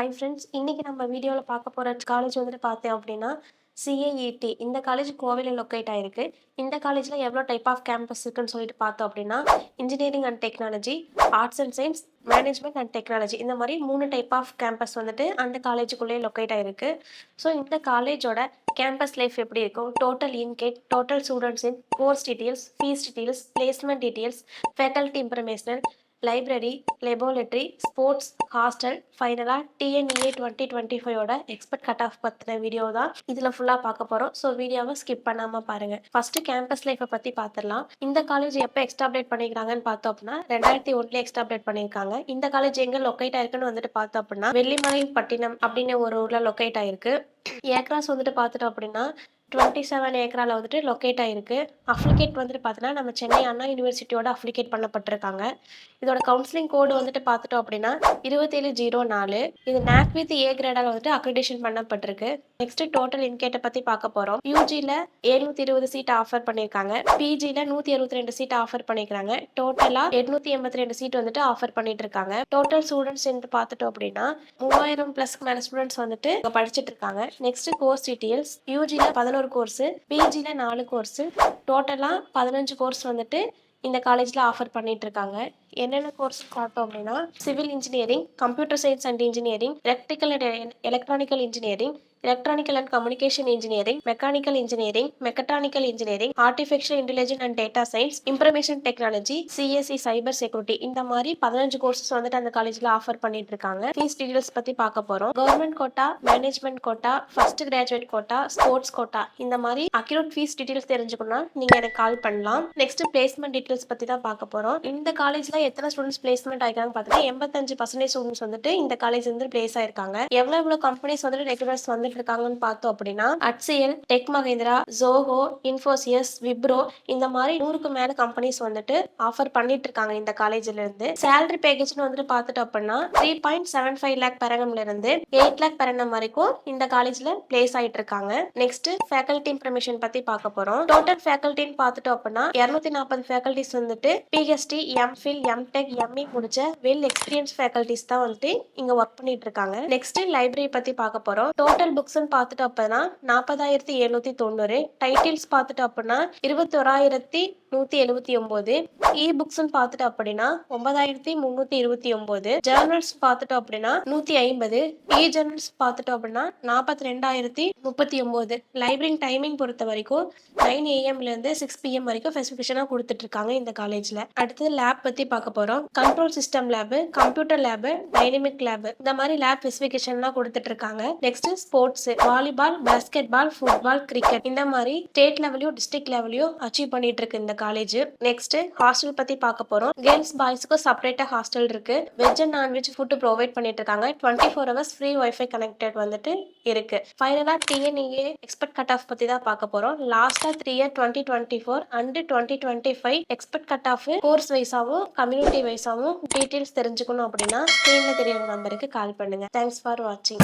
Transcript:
Hi friends, இன்னைக்கு நம்ம வீடியோவில் பார்க்க போகிற காலேஜ் வந்துட்டு பார்த்தேன் அப்படின்னா CAET. இந்த காலேஜ் கோவையில் லொக்கேட் ஆயிருக்கு. இந்த காலேஜில் எவ்வளோ டைப் ஆஃப் கேம்பஸ் இருக்குன்னு சொல்லிட்டு பார்த்தோம் அப்படின்னா engineering and technology, arts and science, management and technology, இந்த மாதிரி 3 டைப் ஆஃப் கேம்பஸ் வந்துட்டு அந்த காலேஜுக்குள்ளேயே லொக்கேட் ஆயிருக்கு. ஸோ இந்த காலேஜோட கேம்பஸ் லைஃப் எப்படி இருக்கும், டோட்டல் இன்கேட், total students in, course details, fees details, placement details, faculty information, library, laboratory, sports, hostel, ஃபைனலாக TNEA 2025 எக்ஸ்பர்ட் கட் ஆஃப் பற்றின வீடியோ தான் இதில் ஃபுல்லாக பார்க்க போகிறோம். ஸோ வீடியோவை ஸ்கிப் பண்ணாமல் பாருங்கள். ஃபஸ்ட்டு கேம்பஸ் லைஃப்பை பற்றி பார்த்துடலாம். இந்த காலேஜ் எப்போ எக்ஸ்டாப்ளேட் பண்ணிக்கிறாங்கன்னு பார்த்தோம் அப்படின்னா 2001 எக்ஸ்டாப்ளேட் பண்ணியிருக்காங்க. இந்த காலேஜ் எங்கே லொக்கேட் ஆயிருக்குன்னு வந்துட்டு பார்த்தோம் அப்படின்னா வெள்ளிமலை பட்டினம் அப்படின்னு ஒரு ஊரில் லொக்கேட் ஆயிருக்கு. ஏக்ராஸ் வந்துட்டு பார்த்துட்டோம் அப்படின்னா 27 ஏக்கரால் வந்துட்டு லொக்கேட் ஆகிருக்கு. அப்ளிகேட் வந்துட்டு பார்த்தீங்கன்னா நம்ம சென்னை அண்ணா யூனிவர்சிட்டியோட அப்ளிகேட் பண்ணப்பட்டிருக்காங்க. இதோட கவுன்சிலிங் கோடு வந்துட்டு பார்த்துட்டோம் அப்படின்னா 2704. இது NAC வித் A கிரேடால் வந்துட்டு அக்ரிடேஷன் பண்ணப்பட்டிருக்கு. நெக்ஸ்ட் டோட்டல் இன்கேட்டை பற்றி பார்க்க போகிறோம். யூஜியில் 720 சீட் ஆஃபர் பண்ணியிருக்காங்க. பிஜியில் 162 சீட் ஆஃபர் பண்ணியிருக்காங்க. டோட்டலாக 882 சீட் வந்துட்டு ஆஃபர் பண்ணிட்டு இருக்காங்க. டோட்டல் ஸ்டூடெண்ட்ஸ் பார்த்துட்டோம் அப்படின்னா 3000+ மேலே ஸ்டூடெண்ட்ஸ் வந்துட்டு படிச்சுட்டு இருக்காங்க. Next course details. யூஜியில் 11 கோர்ஸு, பிஜியில் 4 கோர்ஸு, டோட்டலாக 15 கோர்ஸ் வந்துட்டு இந்த காலேஜில் ஆஃபர் பண்ணிட்டு இருக்காங்க. என்னென்ன கோர்ஸ் பார்த்தோம் அப்படின்னா civil engineering, computer science and engineering, electrical and electronical engineering, electronical and communication engineering, mechanical engineering, mechatronical engineering, artificial intelligence and data science, information technology, CSE cyber security, இந்த மாதிரி 15 கோர்சஸ் வந்துட்டு அந்த காலேஜில் ஆஃபர் பண்ணிட்டு இருக்காங்க. Fees details பற்றி பார்க்க போகிறோம். Government quota, management quota, first graduate quota, sports quota, இந்த மாதிரி அக்யூரேட் ஃபீஸ் டீடைல்ஸ் தெரிஞ்சுக்கணும்னா நீங்கள் எனக்கு கால் பண்ணலாம். நெக்ஸ்ட் பிளேஸ்மெண்ட் டீடைல்ஸ் பற்றி தான் பார்க்க போகிறோம். இந்த காலேஜில் எத்தனை ஸ்டூடெண்ட்ஸ் பிளேஸ்மெண்ட் ஆயிருக்காங்க பார்த்தீங்கன்னா 85% ஸ்டூடெண்ட்ஸ் வந்துட்டு இந்த காலேஜ் வந்து பிளேஸ் ஆயிருக்காங்க. எவ்வளோ கம்பெனிஸ் வந்துட்டு ரெகுலர்ஸ் வந்துட்டு இருக்காங்கன்னு பார்த்தோம் அப்படின்னா HCL, டெக் மஹிந்திரா, ஜோஹோ, இன்ஃபோசியஸ், விப்ரோ, இந்த மாதிரி 100க்கு மேல கம்பெனிஸ் வந்துட்டு ஆஃபர் பண்ணிட்டு இருக்காங்க இந்த காலேஜ்ல இருந்து. சேலரி பேக்கேஜ்னு வந்துட்டு பார்த்துட்டோம் அப்படின்னா 3.75 lakh per annumல இருந்து 8 lakh per annum வரைக்கும் இந்த காலேஜ்ல பிளேஸ் ஆயிட்டு இருக்காங்க. நெக்ஸ்ட் ஃபேக்கல்ட்டி இன்ஃபர்மேஷன் பத்தி பார்க்க போறோம். டோட்டல் ஃபேக்கல்ட்டின்னு பார்த்துட்டோம் அப்படின்னா 240 ஃபேக்கல்ட்டிஸ் வந்துட்டு PhD, MPhil, MTech, ME முடிச்ச வெல் எக்ஸ்பீரியன்ஸ் ஃபேக்கல்ட்டிஸ் தான் வந்துட்டு இங்க ஒர்க் பண்ணிட்டு இருக்காங்க. நெக்ஸ்ட் லைப்ரரி பத்தி பார்க்க போறோம். டோட்டல் புக்ஸ் பார்த்துட்டு அப்படின்னா 40,790. டைட்டில்ஸ் பார்த்துட்டு அப்படின்னா 21,179. இ புக்ஸ் பார்த்துட்டு அப்படின்னா 9,329. ஜேர்னல்ஸ் பார்த்துட்டு அப்படின்னா 150. இ ஜேர்னல்ஸ் பார்த்துட்டு அப்படின்னா 42,039. லைப்ரரி டைமிங் பொறுத்த வரைக்கும் 9 AM இருந்து 6 PM வரைக்கும் ஸ்பெசிஃபிகேஷனாக கொடுத்துட்டு இருக்காங்க இந்த காலேஜ்ல. அடுத்தது லேப் பத்தி பார்க்க போறோம். Control system lab, computer lab, dynamic lab, இந்த மாதிரி லேப் ஸ்பெசிஃபிகேஷன்லாம் கொடுத்துட்டு இருக்காங்க. Next sports, volleyball, basketball, football, cricket, இந்த மாதிரி ஸ்டேட் லெவலையும் டிஸ்ட்ரிக்ட் லெவலையும் அச்சீவ் பண்ணிட்டு இருக்கு இந்த காலேஜ். நெக்ஸ்ட் ஹாஸ்டல் பத்தி பார்க்க போறோம். கேர்ள்ஸ் பாய்ஸ்க்கு செப்பரேட்டா ஹாஸ்டல் இருக்கு. Veg and non veg food provide பண்ணிட்டு இருக்காங்க. 24 hours ஃப்ரீ வைஃபை கனெக்டட் வந்துட்டு இருக்கு. ஃபைனலா TNEA எக்ஸ்பர்ட் கட் ஆஃப் பத்தி தான் பார்க்க போறோம். லாஸ்டா 3 year 2024 and 2025 expert cut off course வைஸாவும் கம்யூனிட்டி வைஸாவும் டீடைல்ஸ் தெரிஞ்சுக்கணும் அப்படின்னா ஸ்கிரீன்ல தெரியுற நம்பருக்கு கால் பண்ணுங்க. தேங்க்ஸ் ஃபார் வாட்சிங்.